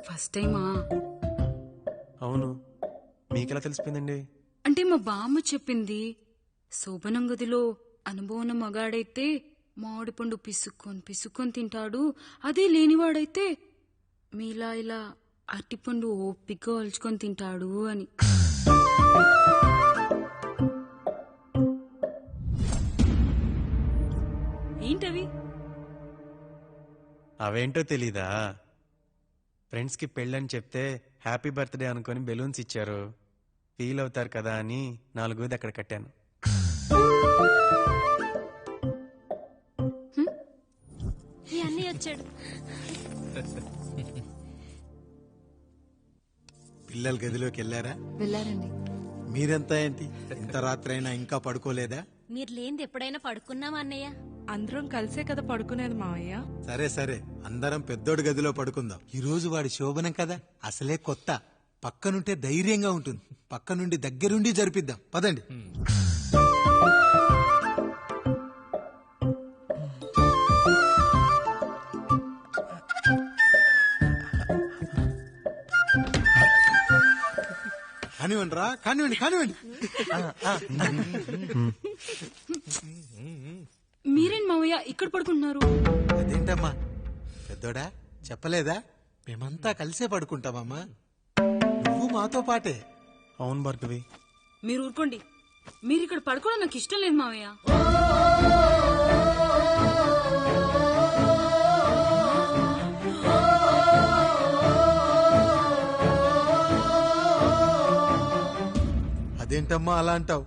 First టైమా? అవును, మీకెలా తెలిసిపోయిందండి? అంటే మా బామ్మ చెప్పింది. శోభనం గదిలో అనుభవం మగాడైతే మామిడి పండు పిసుక్కొని తింటాడు, అదే లేనివాడైతే మీలా ఇలా అరటిపండు ఓపిగ్గా ఒలుచుకొని తింటాడు అని. ఏంటవి? అవేంటో తెలీదా? ఫ్రెండ్స్ కి పెళ్ళని చెప్తే హ్యాపీ బర్త్డే అనుకుని బెలూన్స్ ఇచ్చారు, ఫీల్ అవుతారు కదా అని 4 అక్కడ కట్టాను. వచ్చాడు. పిల్లల గదిలోకి వెళ్ళారా? వెళ్ళారండి. మీరెంత ఏంటి ఇంత రాత్రి అయినా ఇంకా పడుకోలేదా? మీరు లేనిది ఎప్పుడైనా పడుకున్నామా అన్నయ్య? అందరం కలిసే కదా పడుకునేది మావయ్య. సరే సరే, అందరం పెద్దోడి గదిలో పడుకుందాం. ఈ రోజు వాడి శోభనం కదా, అసలే కొత్త. పక్కనుంటే ధైర్యంగా ఉంటుంది. పక్క నుండి దగ్గరుండి జరిపిద్దాం, పదండి. కానివ్వండి రా, కానివ్వండి కానివ్వండి. మీరేంటి మావయ్య ఇక్కడ పడుకుంటున్నారు? అదేంటమ్మా పెద్దోడా, చెప్పలేదా? మేమంతా కలిసే పడుకుంటామమ్మా, నువ్వు మాతో పాటే. అవును భార్గవి. మీరు ఊరుకోండి. మీరు ఇక్కడ పడుకోవడం నాకు ఇష్టం లేదు మావయ్య. అదేంటమ్మా అలా అంటావు?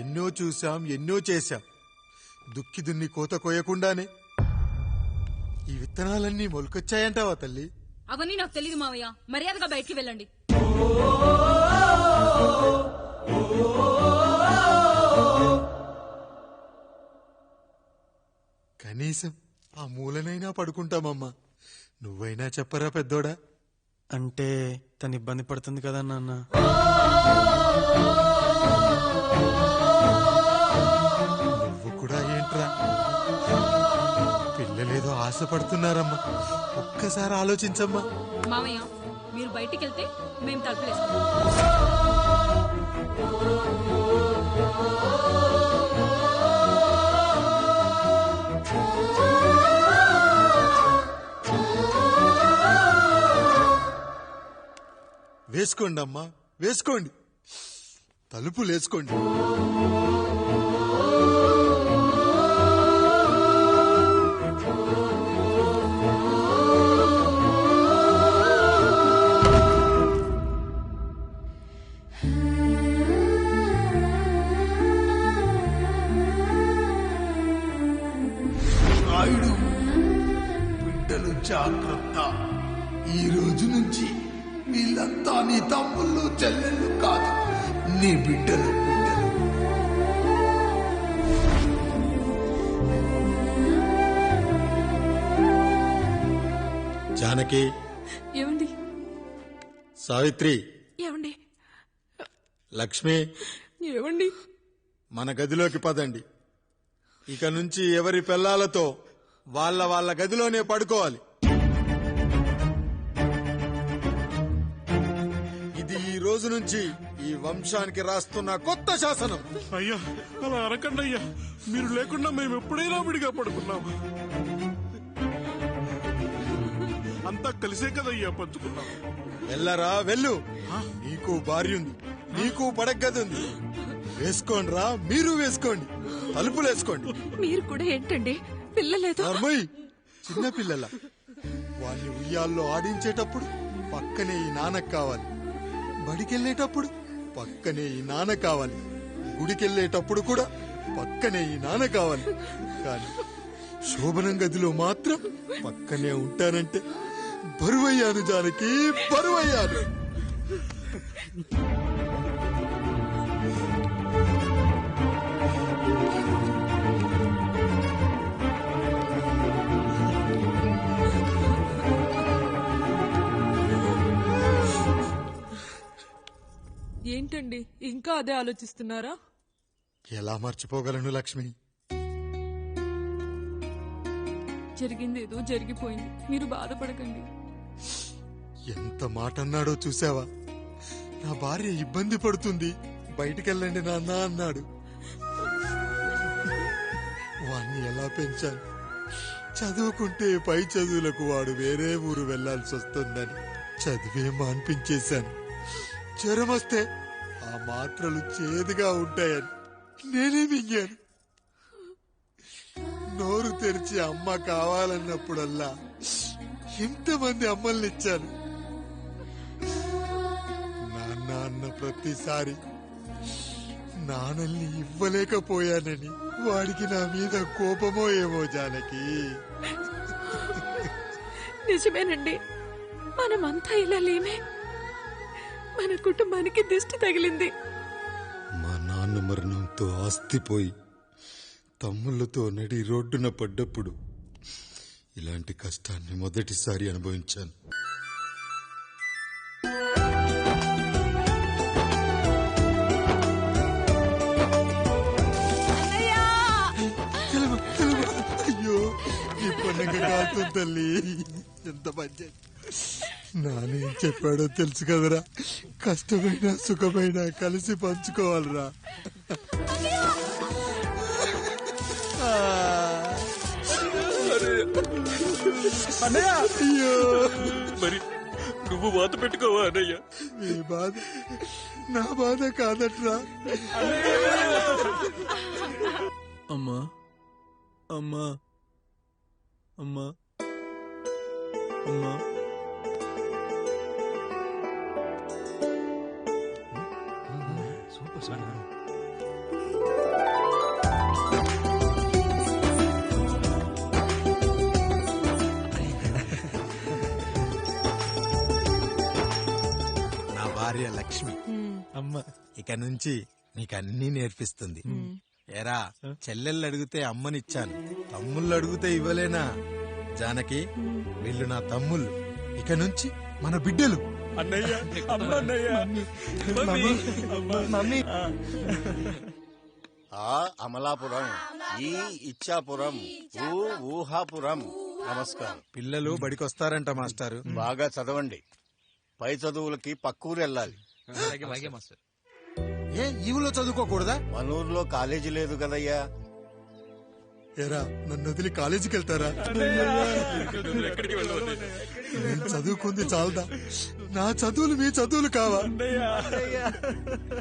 ఎన్నో చూశాం, ఎన్నో చేశాం. దుక్కి దున్ని కోత కోయకుండానే ఈ విత్తనాలన్నీ మొలకొచ్చాయంటావా తల్లి? అవన్నీ నాకు తెలియదు మావయ్య, మర్యాదగా బయటికి వెళ్ళండి. కనీసం ఆ మూలనైనా పడుకుంటామమ్మా. నువ్వైనా చెప్పరా పెద్దోడా? అంటే తను ఇబ్బంది పడుతుంది కదా నాన్న. నువ్వు కూడా ఏంట్రా, పిల్లలేదో ఆశపడుతున్నారమ్మా. ఒక్కసారి ఆలోచించమ్మా. మావయ్య మీరు బయటికి వెళ్తే మేము తలుపులేస్తాం. వేసుకోండి అమ్మా, వేసుకోండి, తలుపులు వేసుకోండి. రాయుడు, బిడ్డలు జాగ్రత్త. ఈ రోజు నుంచి వీళ్ళంతా నీ తమ్ముళ్ళు చెల్లెళ్ళు కాదు, నీ బిడ్డలు. జానకి, ఏమండి? సావిత్రి, ఏమండి? లక్ష్మి, ఏమండి? మన గదిలోకి పదండి. ఇక నుంచి ఎవరి పిల్లలతో వాళ్ళ గదిలోనే పడుకోవాలి. ఇది ఈ రోజు నుంచి ఈ వంశానికి రాస్తున్న కొత్త శాసనం. అయ్యా అలా అరకండి అయ్యా, మీరు లేకుండా మేము ఎప్పుడైనా విడిగా పడుకున్నాం. అంతా కలిసే కదయ్యా పంచుకున్నాం. వెళ్ళరా వెళ్ళు, నీకు భార్య ఉంది, నీకు పడగది ఉంది. వేసుకోండి రా, మీరు వేసుకోండి, తలుపులు వేసుకోండి. మీరు కూడా ఏంటండి పిల్లలేదు? చిన్న పిల్లల వాళ్ళని ఉయ్యాల్లో ఆడించేటప్పుడు పక్కనే ఈ నాన్న కావాలి, బడికెళ్ళేటప్పుడు పక్కనే ఈ నాన్న కావాలి, గుడికెళ్ళేటప్పుడు కూడా పక్కనే ఈ నాన్న కావాలి. కానీ శోభనం గదిలో మాత్రం పక్కనే ఉంటానంటే బరువయ్యాను జానకి, బరువయ్యాను. ఏంటండి ఇంకా అదే ఆలోచిస్తున్నారా? ఎలా మర్చిపోగలను లక్ష్మి? జరిగిందేదో జరిగిపోయింది, మీరు బాధపడకండి. ఎంత మాట అన్నాడో చూసావా? నా భార్య ఇబ్బంది పడుతుంది, బయటికెళ్ళండి నాన్న అన్నాడు. వాణ్ణి ఎలా పెంచాను? చదువుకుంటే పై చదువులకు వాడు వేరే ఊరు వెళ్లాల్సి వస్తుందని చదివే మాన్పించేశాను. జ్వరం వస్తే ఆ మాత్రలు చేదుగా ఉంటాయని నేనే మింగాను. నోరు తెరిచి అమ్మ కావాలన్నప్పుడల్లా ఎంతమంది అమ్మల్ని ఇచ్చాను. నాన్న అన్న ప్రతిసారి నాన్నల్ని ఇవ్వలేకపోయానని వాడికి నా మీద కోపమో ఏమో జానకి. నిజమేనండి, మనమంతా ఇలా లేమే. మన కుటుంబానికి దిష్టి తగిలింది. మా నాన్న మరణంతో ఆస్తిపోయి తమ్ముళ్లతో నడి రోడ్డున పడ్డప్పుడు ఇలాంటి కష్టాన్ని మొదటిసారి అనుభవించాను. అయ్యో, ఈ పండుగ కాదు తల్లి, ఎంత మంచి. నానేం చెప్పాడో తెలుసు కదరా, కష్టమైన సుఖమైన కలిసి పంచుకోవాలరా. అయ్యో, మరి నువ్వు వాత పెట్టుకోవా అన్నయ్య? మీ బాధ నా బాధ కాదట్రా. అమ్మా అమ్మా అమ్మా అమ్మా నా భార్య లక్ష్మి అమ్మ ఇక నుంచి నీకన్నీ నేర్పిస్తుంది. ఏరా, చెల్లెళ్ళు అడిగితే అమ్మనిచ్చాను, తమ్ముళ్ళు అడిగితే ఇవ్వలేనా? జానకి, వీళ్ళు నా తమ్ముళ్ళు, ఇక నుంచి మన బిడ్డలు. అన్నయ్య, అమ్మ అన్నయ్య, మమ్మీ. ఆ అమలాపురం, ఈ ఇచ్చాపురం, ఊహాపురం. నమస్కారం. పిల్లలు బడికొస్తారంట మాస్టారు. బాగా చదవండి, పై చదువులకి పక్కూరు వెళ్ళాలి. ఏ ఈ ఊళ్ళో చదువుకోకూడదా? మన ఊర్లో కాలేజీ లేదు కదయ్యా. ఏరా, నన్ను వదిలి కాలేజీకి వెళ్తారా? నేను చదువుకుంది చాలదా? నా చదువులు మీ చదువులు కావా?